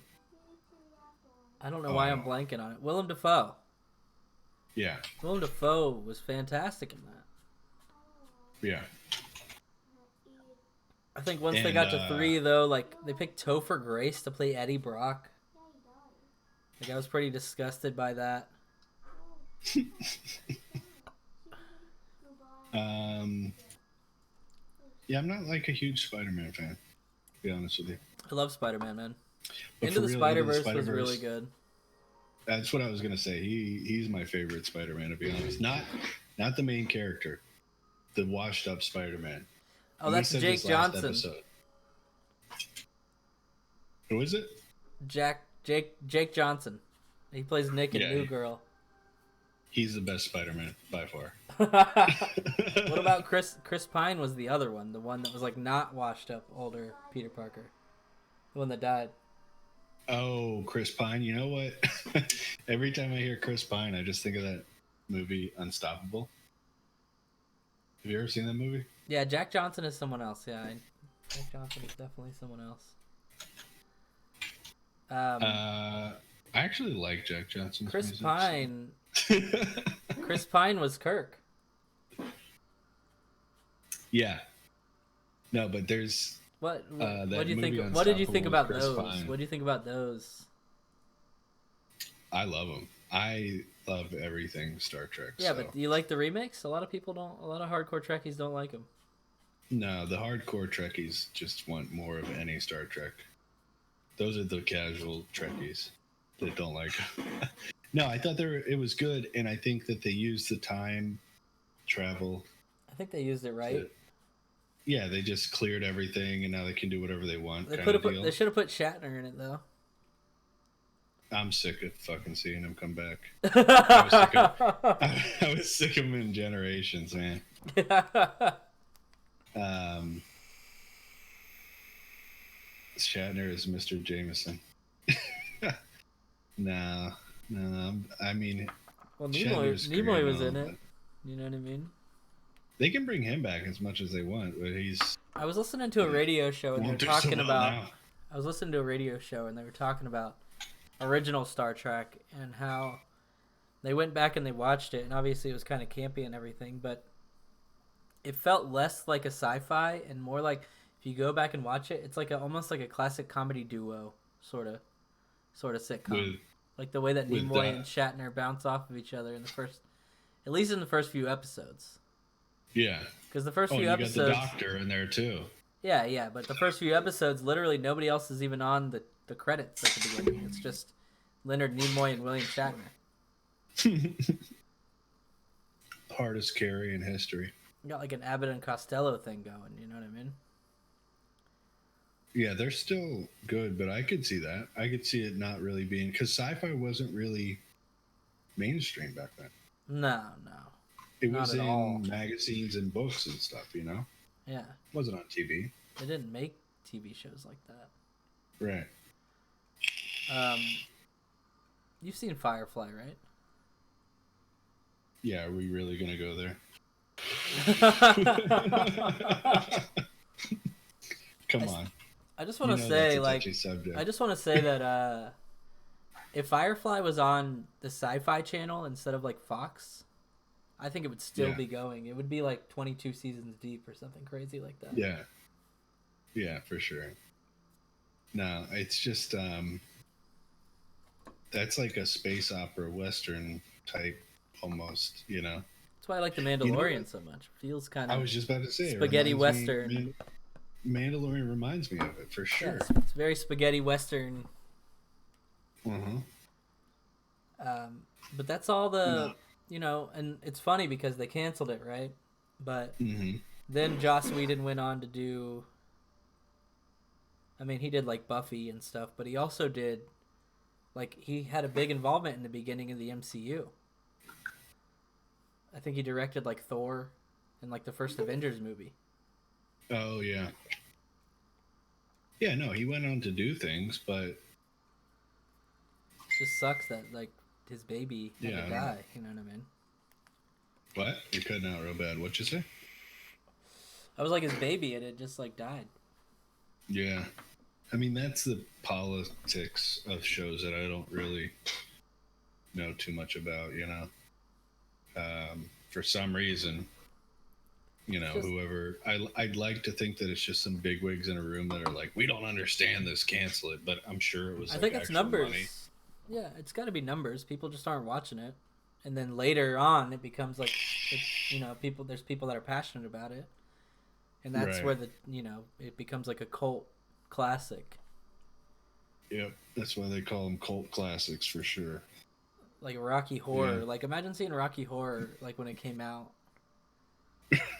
I don't know why I'm blanking on it. Willem Dafoe. Yeah. Willem Dafoe was fantastic in that. Yeah. I think once they got to 3, though, like, they picked Topher Grace to play Eddie Brock. Like, I was pretty disgusted by that. Yeah, I'm not like a huge Spider-Man fan, to be honest with you. I love Spider-Man, man. But Into the Spider-Verse was really good. That's what I was gonna say. He's my favorite Spider-Man, to be honest. Not the main character, the washed-up Spider-Man. Oh, that's Jake Johnson. Who is it? Jake Johnson. He plays Nick in New Girl. He's the best Spider-Man by far. What about Chris Pine was the other one, the one that was like not washed up older Peter Parker. The one that died. Oh, Chris Pine. You know what? Every time I hear Chris Pine, I just think of that movie Unstoppable. Have you ever seen that movie? Yeah, Jack Johnson is someone else. Yeah, Jack Johnson is definitely someone else. I actually like Jack Johnson. Chris Pine. Chris Pine was Kirk. Yeah. No, but there's what do you think? What did you think about those? Pine. What do you think about those? I love them. I love everything Star Trek. Yeah, but do you like the remakes? A lot of people don't. A lot of hardcore Trekkies don't like them. No, the hardcore Trekkies just want more of any Star Trek. Those are the casual Trekkies that don't like them. No, I thought it was good, and I think that they used the time travel. I think they used it right. Yeah, they just cleared everything, and now they can do whatever they want. They should have put Shatner in it, though. I'm sick of fucking seeing him come back. I was sick of him in Generations, man. Shatner is Mr. Jameson. No. I mean, well, Nimoy was in it. You know what I mean? They can bring him back as much as they want, but he's. I was listening to a radio show and they were talking about. I was listening to a radio show and they were talking about original Star Trek and how they went back and they watched it, and obviously it was kind of campy and everything, but it felt less like a sci-fi and more like, if you go back and watch it, it's like almost like a classic comedy duo sort of sitcom. Like the way that Nimoy and Shatner bounce off of each other in the first, at least in the first few episodes. Yeah. Because the first few episodes. You got the Doctor in there too. Yeah, but the first few episodes, literally nobody else is even on the credits at the beginning. It's just Leonard Nimoy and William Shatner. hardest carry in history. You got like an Abbott and Costello thing going. You know what I mean? Yeah, they're still good, but I could see that. I could see it not really being because sci-fi wasn't really mainstream back then. No. It Not was at in all. magazines and books and stuff. Yeah. It wasn't on TV. They didn't make TV shows like that. Right. You've seen Firefly, right? Yeah, are we really gonna go there? Come on. I just want to say, like, subject. I just want to say that if Firefly was on the Sci-Fi Channel instead of like Fox, I think it would still be going. It would be like 22 seasons deep or something crazy like that. Yeah, for sure. No, it's just that's like a space opera western type almost, you know. That's why I like The Mandalorian so much. It feels kind of. I was just about to say spaghetti western. Mandalorian reminds me of it for sure. Yeah, it's very spaghetti western. But that's all the you know, and it's funny because they canceled it, right? But then Joss Whedon went on to do. I mean, he did like Buffy and stuff, but he also did, like, he had a big involvement in the beginning of the MCU. I think he directed like Thor and like the first Avengers movie. Oh yeah. Yeah, no, he went on to do things, but it just sucks that like his baby had to die. You know what I mean? What? You're cutting out real bad. What'd you say? I was like, his baby had just like died. Yeah. I mean, that's the politics of shows that I don't really know too much about, you know. For some reason, you know, whoever I'd like to think that it's just some bigwigs in a room that are like, we don't understand this, cancel it. But I'm sure it was. I think it's numbers. Money. Yeah, it's got to be numbers. People just aren't watching it, and then later on, it becomes like, you know, people. There's people that are passionate about it, and that's where it becomes like a cult classic. Yep, that's why they call them cult classics for sure. Like Rocky Horror. Like, imagine seeing Rocky Horror like when it came out.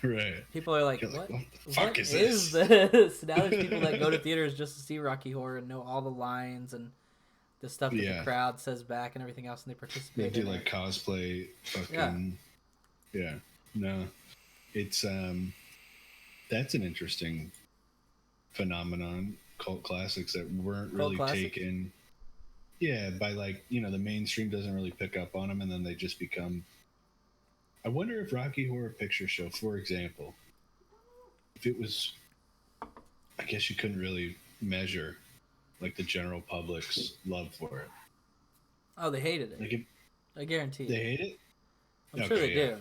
Right. People are like, what the fuck is this? Now there's people that go to theaters just to see Rocky Horror and know all the lines and the stuff that the crowd says back and everything else, and they participate. They do like cosplay. Fucking. Yeah. No, it's that's an interesting phenomenon. Cult classics that weren't really taken. Yeah, by like, you know, the mainstream doesn't really pick up on them, and then they just become. I wonder if Rocky Horror Picture Show, for example, if it was, I guess you couldn't really measure like the general public's love for it. Oh, they hated it. Like I guarantee. They hate it? I'm sure they do.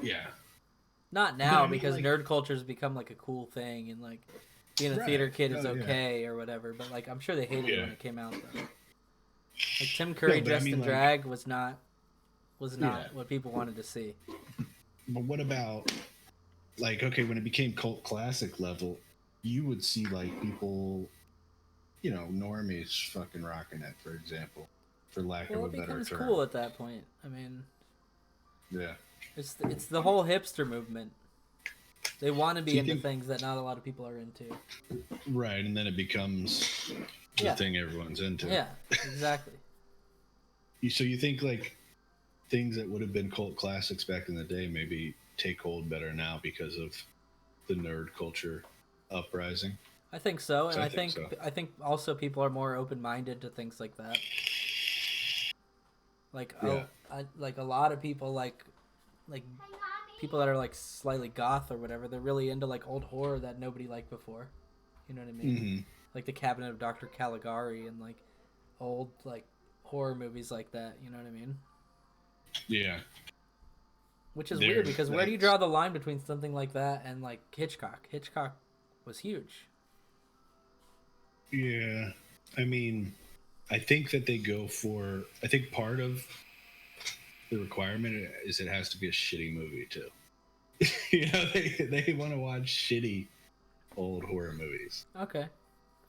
Yeah. Not now, because nerd culture's become like a cool thing, and like being a theater kid is okay or whatever. But like, I'm sure they hated it when it came out, though. Like Tim Curry dressed in drag was not what people wanted to see. But what about, like, okay, when it became cult classic level, you would see like people, you know, normies fucking rocking it, for example, for lack of a better term. It becomes cool at that point. I mean, yeah, it's the whole hipster movement. They want to be into things that not a lot of people are into. Right, and then it becomes the thing everyone's into. Yeah, exactly. So you think like things that would have been cult classics back in the day maybe take hold better now because of the nerd culture uprising? I think so, and I think also people are more open-minded to things like that. Like like a lot of people like people that are like slightly goth or whatever, they're really into like old horror that nobody liked before. You know what I mean? Mm-hmm. Like the Cabinet of Dr. Caligari and like old like horror movies like that. You know what I mean? Yeah. Which is weird because where do you draw the line between something like that and like Hitchcock? Hitchcock was huge. Yeah. I mean, I think that they go for, I think part of the requirement is it has to be a shitty movie too. You know, they want to watch shitty old horror movies. Okay.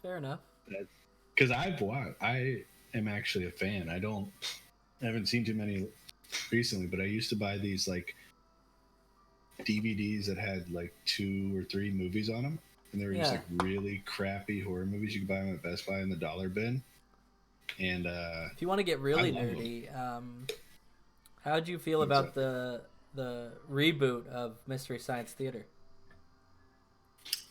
Fair enough. Because I am actually a fan. I haven't seen too many recently, but I used to buy these like DVDs that had like 2 or 3 movies on them, and they were just like really crappy horror movies. You could buy them at Best Buy in the dollar bin. And if you want to get really nerdy, how'd you feel about the reboot of Mystery Science Theater?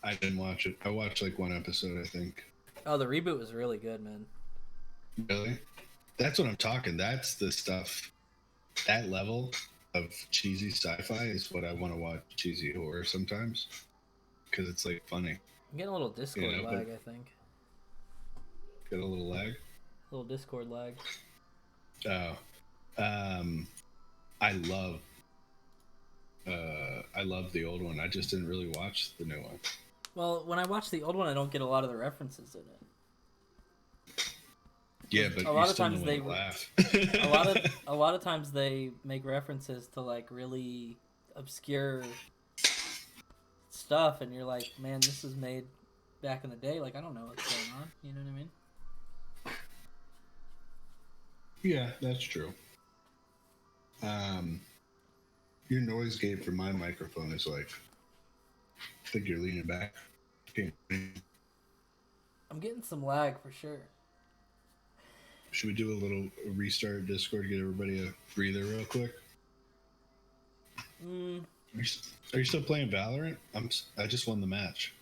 I didn't watch it. I watched like 1 episode, I think. Oh, the reboot was really good, man. Really? That's what I'm talking. That's the stuff. That level of cheesy sci-fi is what I want to watch. Cheesy horror sometimes, because it's like funny. I'm getting a little Discord lag, I think. Got a little lag. A little Discord lag. Oh, I love the old one. I just didn't really watch the new one. Well, when I watch the old one, I don't get a lot of the references in it. Yeah, but a lot of times they laugh. a lot of times they make references to like really obscure stuff, and you're like, man, this was made back in the day. Like, I don't know what's going on. You know what I mean? Yeah, that's true. Your noise gate for my microphone is like, I think you're leaning back. I'm getting some lag for sure. Should we do a little restart of Discord to get everybody a breather real quick? Are you still playing Valorant? I just won the match.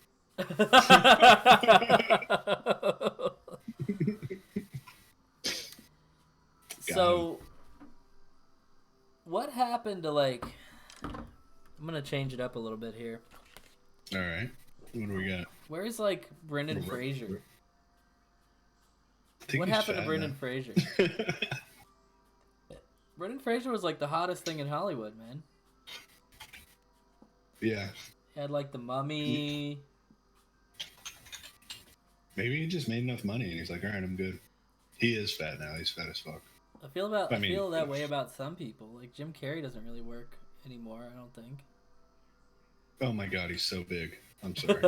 So, what happened to like? I'm gonna change it up a little bit here. All right, what do we got? Where's like Brendan Fraser? What happened to Brendan Fraser? Brendan Fraser was like the hottest thing in Hollywood, man. Yeah. He had like The Mummy. Maybe he just made enough money and he's like, all right, I'm good. He is fat now. He's fat as fuck. I feel that way about some people. Like Jim Carrey doesn't really work anymore, I don't think. Oh my god, he's so big. I'm sorry.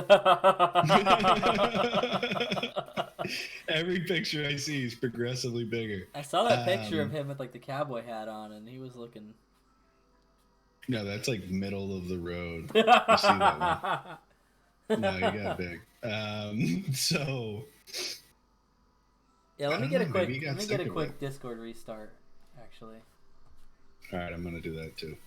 Every picture I see is progressively bigger. I saw that picture of him with like the cowboy hat on, and he was looking. No, that's like middle of the road. You see that one? No, you got big. So. Yeah, let me get a quick Discord restart. Actually. All right, I'm gonna do that too.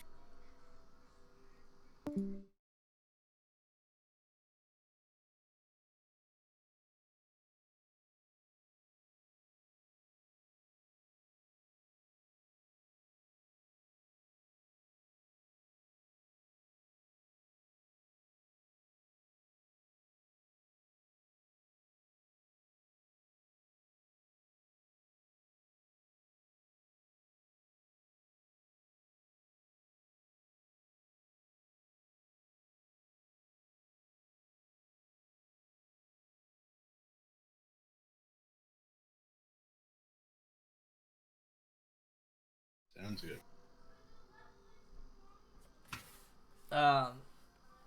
Sounds good.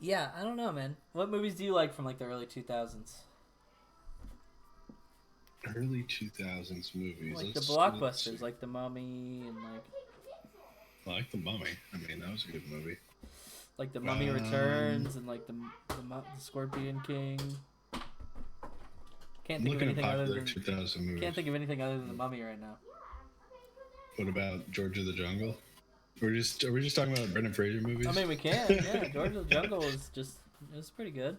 Yeah, I don't know, man. What movies do you like from like the early 2000s? Early 2000s movies. Like the blockbusters, like The Mummy and like. I like The Mummy. I mean, that was a good movie. Like The Mummy Returns and like the Scorpion King. Can't think of anything other than 2000 movies. Can't think of anything other than The Mummy right now. What about George of the Jungle? Are we just talking about Brendan Fraser movies? I mean, we can. Yeah, George of the Jungle was pretty good.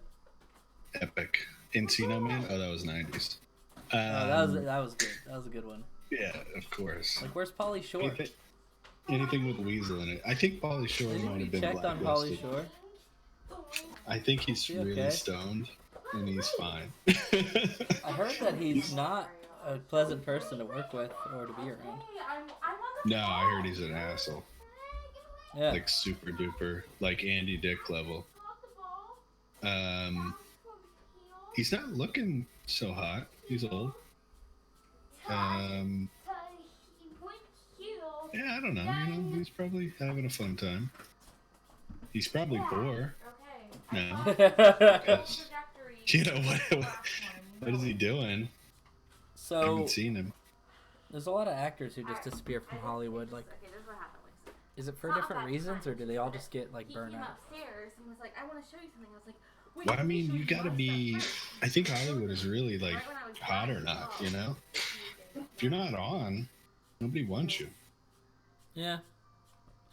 Epic. Encino Man? Oh, that was 90s. That was good. That was a good one. Yeah, of course. Like, where's Pauly Shore? Anything with Weasel in it. I think Pauly Shore might have been checked on Pauly Shore? I think he's really stoned, and he's fine. I heard that he's not a pleasant person to work with or to be around. No, I heard he's an asshole. Yeah. Like super duper, like Andy Dick level. He's not looking so hot. He's old. Yeah, I don't know. You know, he's probably having a fun time. He's probably poor. No. Because, you know, what is he doing? So, I haven't seen him. There's a lot of actors who just disappear from Hollywood. Like, Is it for different reasons, or do they all just get like burned out? He came upstairs and was like, "I want to show you something." I was like, "Wait." Well, I mean, you gotta be. I think Hollywood is really like hot or not. You know, if you're not on, nobody wants you. Yeah,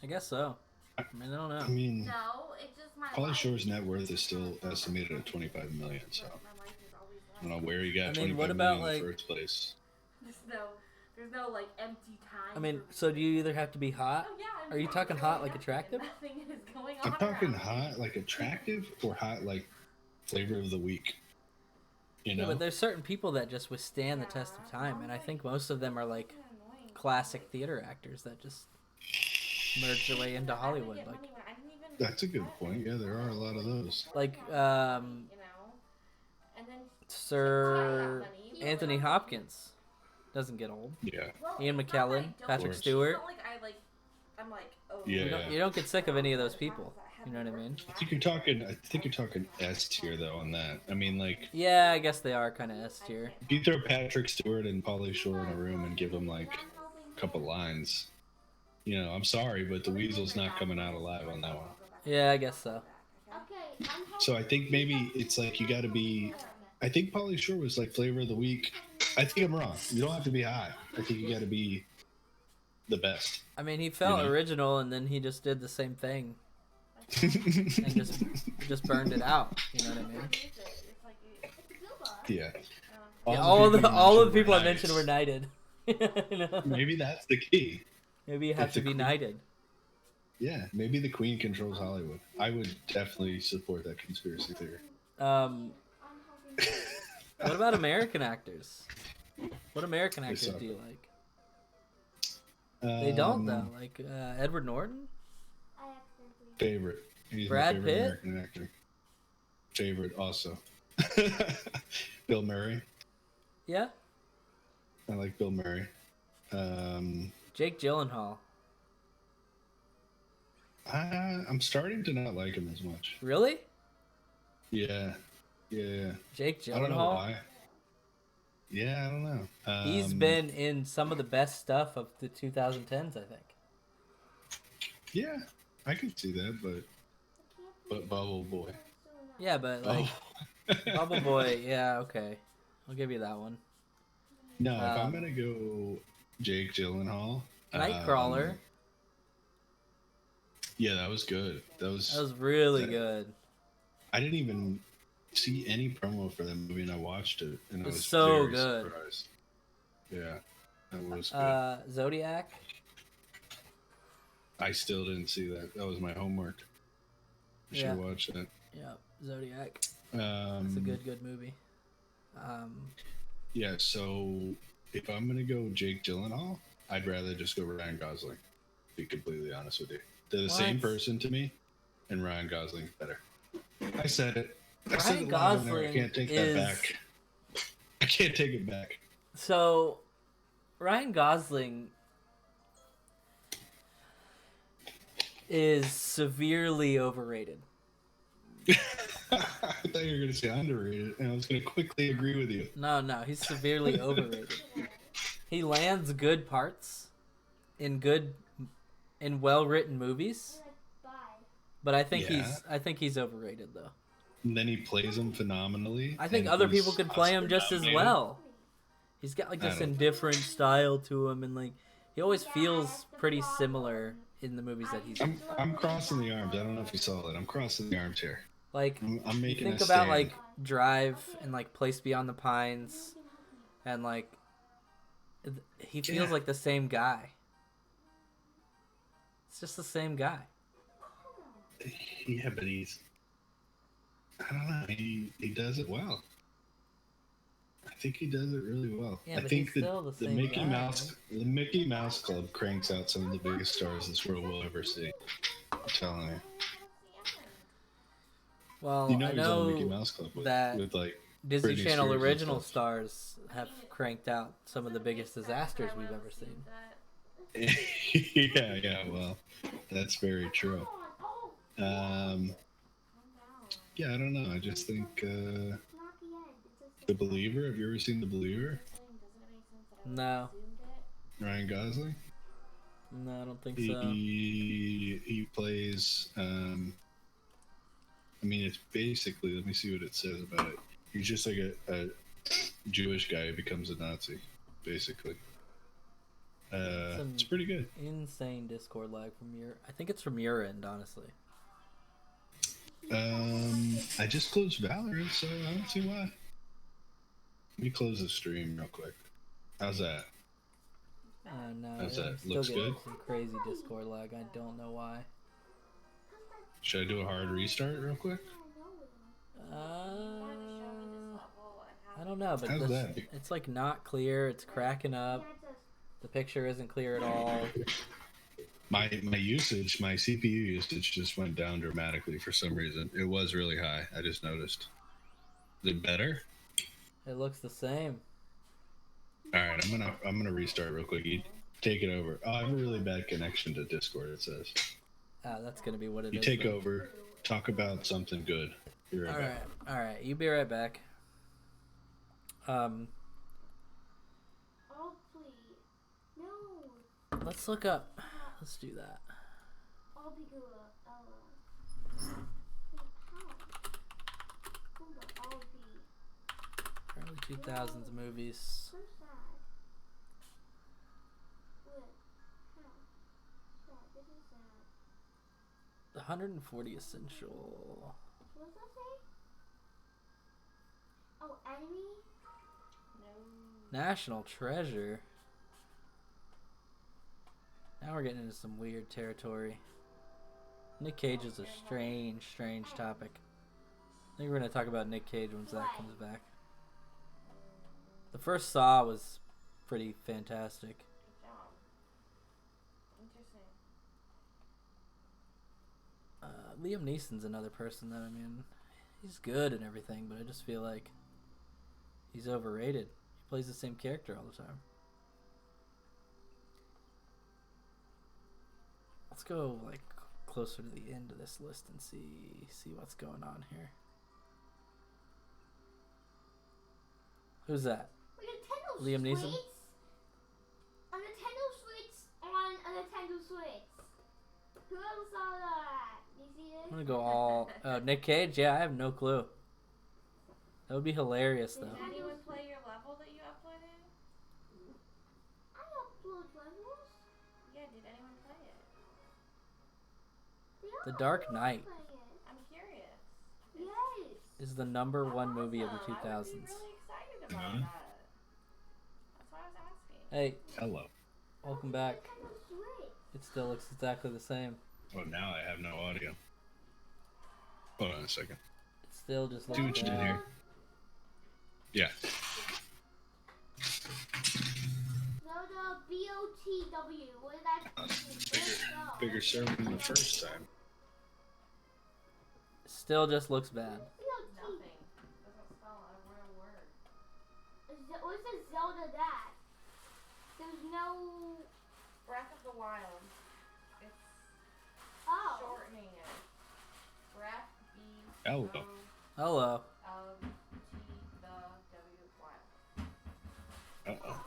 I guess so. I mean, I don't know. I mean, no, it's just my. Pauly Shore's net worth is still estimated at 25 million. So I don't know where you got 25 million in the first place. There's no like empty time. I mean, so do you either have to be hot? Oh, yeah, Are you talking hot like attractive? Nothing is going on. I'm talking hot like attractive or hot like flavor of the week. You know? Yeah, but there's certain people that just withstand the test of time, and I think most of them are like classic theater actors that just merge their way into Hollywood. Like, that's a good point. Yeah, there are a lot of those. Like, Sir Anthony Hopkins doesn't get old. Yeah. Ian McKellen, Patrick Stewart. Yeah. You don't get sick of any of those people. You know what I mean? I think you're talking S tier though on that. I mean, like. Yeah, I guess they are kind of S tier. If you throw Patrick Stewart and Pauly Shore in a room and give them like a couple lines, you know, I'm sorry, but the Weasel's not coming out alive on that one. Yeah, I guess so. So I think maybe it's like you got to be. I think Pauly Shore was like flavor of the week. I think I'm wrong. You don't have to be hot. I think you got to be the best. I mean, he felt original, and then he just did the same thing, and just burned it out. You know what I mean? Yeah. All of the people I mentioned were knighted. You know? Maybe that's the key. Maybe you have to be knighted. Yeah, maybe the Queen controls Hollywood. I would definitely support that conspiracy theory. What about American actors? What American actors do you like? They don't though. Like Edward Norton. Favorite. He's Brad my favorite Pitt? American actor. Favorite also. Bill Murray. Yeah. I like Bill Murray. Jake Gyllenhaal. I'm starting to not like him as much. Really? Yeah. Jake Gyllenhaal. I don't know why. Yeah, I don't know. He's been in some of the best stuff of the 2010s, I think. Yeah, I can see that, but Bubble Boy. Yeah, but like Bubble Boy, yeah, okay, I'll give you that one. No, if I'm gonna go Jake Gyllenhaal, Nightcrawler. Yeah, that was good. That was really good. I didn't even see any promo for that movie, and I watched it, and I was so very good. surprised. Yeah, that was good. Zodiac. I still didn't see that. That was my homework. I should watch that. Yeah, Zodiac. It's a good movie. Yeah, so if I'm gonna go Jake Gyllenhaal, I'd rather just go Ryan Gosling. To be completely honest with you, they're the same person to me, and Ryan Gosling's better. I said it. Ryan Gosling I can't take that back. I can't take it back. So, Ryan Gosling is severely overrated. I thought you were going to say underrated, and I was going to quickly agree with you. No, he's severely overrated. He lands good parts in well-written movies, but I think he's overrated though. And then he plays them phenomenally. I think other people could play him just as well. He's got like this indifferent style to him, and like he always feels pretty similar in the movies that he's in. I'm crossing the arms. I don't know if you saw that. I'm crossing the arms here. Like I'm making think a about stand. like Drive and like Place Beyond the Pines, and like he feels like the same guy. It's just the same guy. Yeah, but I don't know. He does it well. I think he does it really well. Yeah, I but think he's still the same Mickey guy, Mouse, the Mickey Mouse Club cranks out some of the biggest stars this world will ever see. I'm telling you. Well, You know I he's on know the Mickey Mouse Club with like Disney Britney Channel Spears and original stuff. stars have cranked out some of the biggest disasters we've ever seen. yeah, well, that's very true. Yeah, I don't know. I just think The Believer. Have you ever seen The Believer? No. Ryan Gosling. No, I don't think so. He plays. I mean, it's basically. Let me see what it says about it. He's just like a Jewish guy who becomes a Nazi, basically. It's pretty good. Insane Discord lag from your. I think it's from your end, honestly. I just closed Valorant, so I don't see why. Let me close the stream real quick. How's that? No, How's I'm that? still Looks getting good? some crazy Discord lag. I don't know why. Should I do a hard restart real quick? I don't know, but How's that? it's like not clear. It's cracking up. The picture isn't clear at all. My usage, my CPU usage just went down dramatically for some reason. It was really high. I just noticed. Is it better? It looks the same. All right, I'm gonna restart real quick. You take it over. Oh, I have a really bad connection to Discord. It says. That's gonna be what it is. You take over. Talk about something good. Be right back. All right. You be right back. Oh, please. No. Let's look up. Let's do that. I'll be good. Early 2000s movies. So sad. What? How? Sad. This is sad. The 140 Essential. What does that say? Oh, enemy? No. National Treasure. Now we're getting into some weird territory. Nick Cage is a strange topic. I think we're going to talk about Nick Cage once that comes back. The first Saw was pretty fantastic. Good job. Interesting. Liam Neeson's another person that, I mean, he's good and everything, but I just feel like he's overrated. He plays the same character all the time. Let's go like closer to the end of this list and see what's going on here. Who's that? Nintendo Liam Neeson? Switch? A Nintendo Switch on a Nintendo Switch. Who else saw that? You see this? I'm gonna go all Nick Cage. Yeah, I have no clue. That would be hilarious though. Did anyone play your level that you uploaded? I upload levels. Yeah, did anyone play it? The Dark Knight I'm curious. Yes. is the #1 movie of the Awesome. I would be 2000s. really excited about Uh-huh. that. That's why I was asking. Hey, Hello. welcome back. Nintendo Switch. It still looks exactly the same. Oh, now I have no audio. Hold on a second. It still just looks Do what you did bad. here. Yeah. Zelda BOTW. What did that Bigger server than the first time. Still just looks bad. Nothing. Doesn't spell a real word. What's a Zelda that? There's no. Breath of the Wild. It's Oh. shortening it. Breath B Hello. Hello. of T the W Wild. Uh-oh.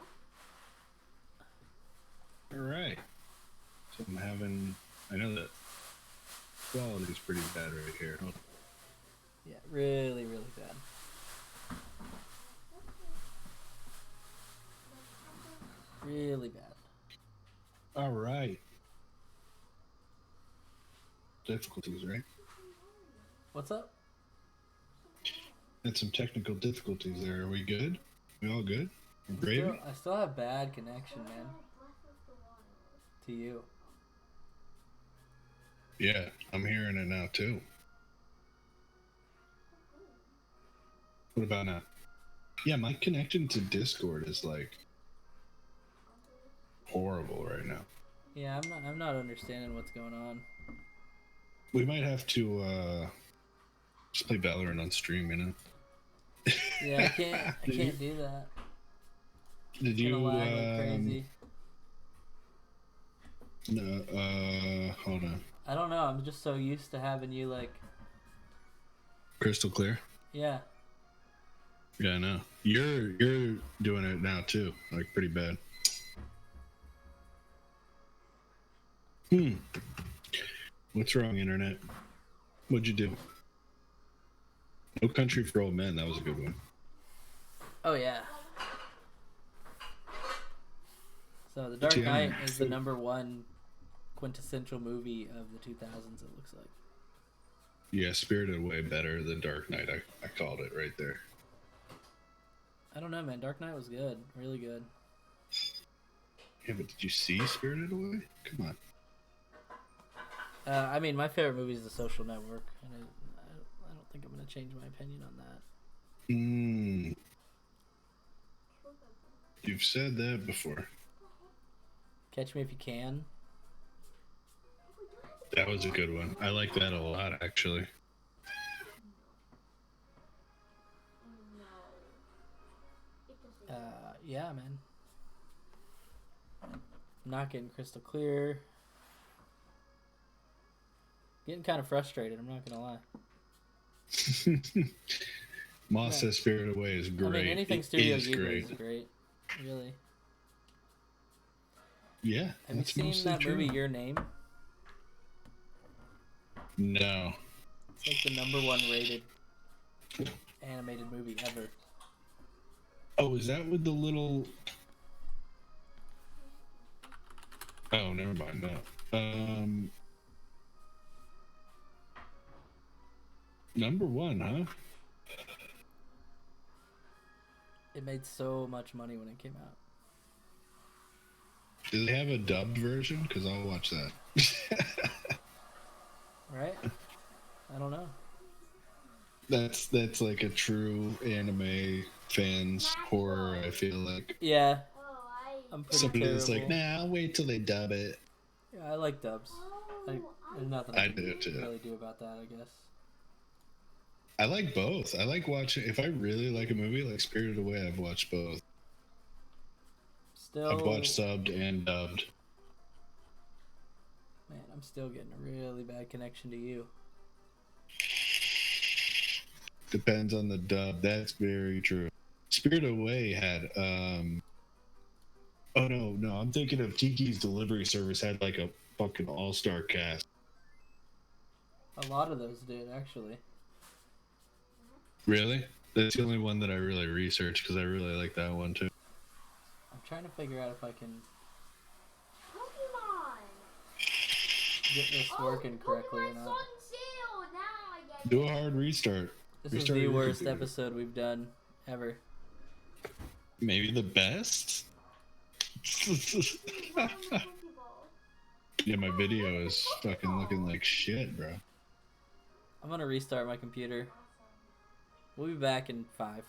Alright. So I'm having... I know that quality's pretty bad right here. Hold on. Yeah, really bad. Really bad. Alright. Difficulties, right? What's up? Had some technical difficulties there. Are we good? We all good? We're gravy? I still have bad connection, man. To you. Yeah, I'm hearing it now too. What about now? Yeah, my connection to Discord is like horrible right now. Yeah, I'm not understanding what's going on. We might have to just play Valorant on stream, you know? Yeah, I can't do that. Did It's you gonna lag like crazy. no, hold on. I don't know, I'm just so used to having you like Crystal clear? yeah. Yeah, I know. You're doing it now too, like pretty bad. What's wrong, internet? What'd you do? No Country for Old Men. That was a good one. Oh yeah. So The Dark Knight is the #1 quintessential movie of the 2000s. It looks like. Yeah, Spirited Away better than Dark Knight. I called it right there. I don't know, man. Dark Knight was good, really good. Yeah, but did you see Spirited Away? Come on. I mean, my favorite movie is The Social Network, and I don't think I'm gonna change my opinion on that. You've said that before. Catch Me If You Can. That was a good one. I like that a lot, actually. Yeah, man. Not getting crystal clear. Getting kind of frustrated, I'm not gonna lie. Moss says Spirited Away is great. I mean, anything Studio Ghibli is great. Really. Yeah. Have you seen that movie, Your Name? No. It's like the #1 rated animated movie ever. Oh, is that with the little... Oh, never mind. No. #1, huh? It made so much money when it came out. Do they have a dubbed version? Because I'll watch that. Right? I don't know. That's like a true anime fans horror, I feel like. Yeah. I'm pretty Somebody's terrible. like, nah, I'll wait till they dub it. Yeah, I like dubs. There's nothing I do too. really do about that, I guess. I like both. I like watching. If I really like a movie like Spirited Away, I've watched both. Still, I've watched subbed and dubbed. Man, I'm still getting a really bad connection to you. Depends on the dub. That's very true. Spirited Away had oh no, I'm thinking of Tiki's Delivery Service had like a fucking all-star cast. A lot of those did, actually. Really? That's the only one that I really researched because I really like that one too. I'm trying to figure out if I can Pokemon. get this working correctly or not. Do a hard restart. This is the worst episode we've done ever. Maybe the best? Yeah, my video is fucking looking like shit, bro. I'm gonna restart my computer. We'll be back in 5.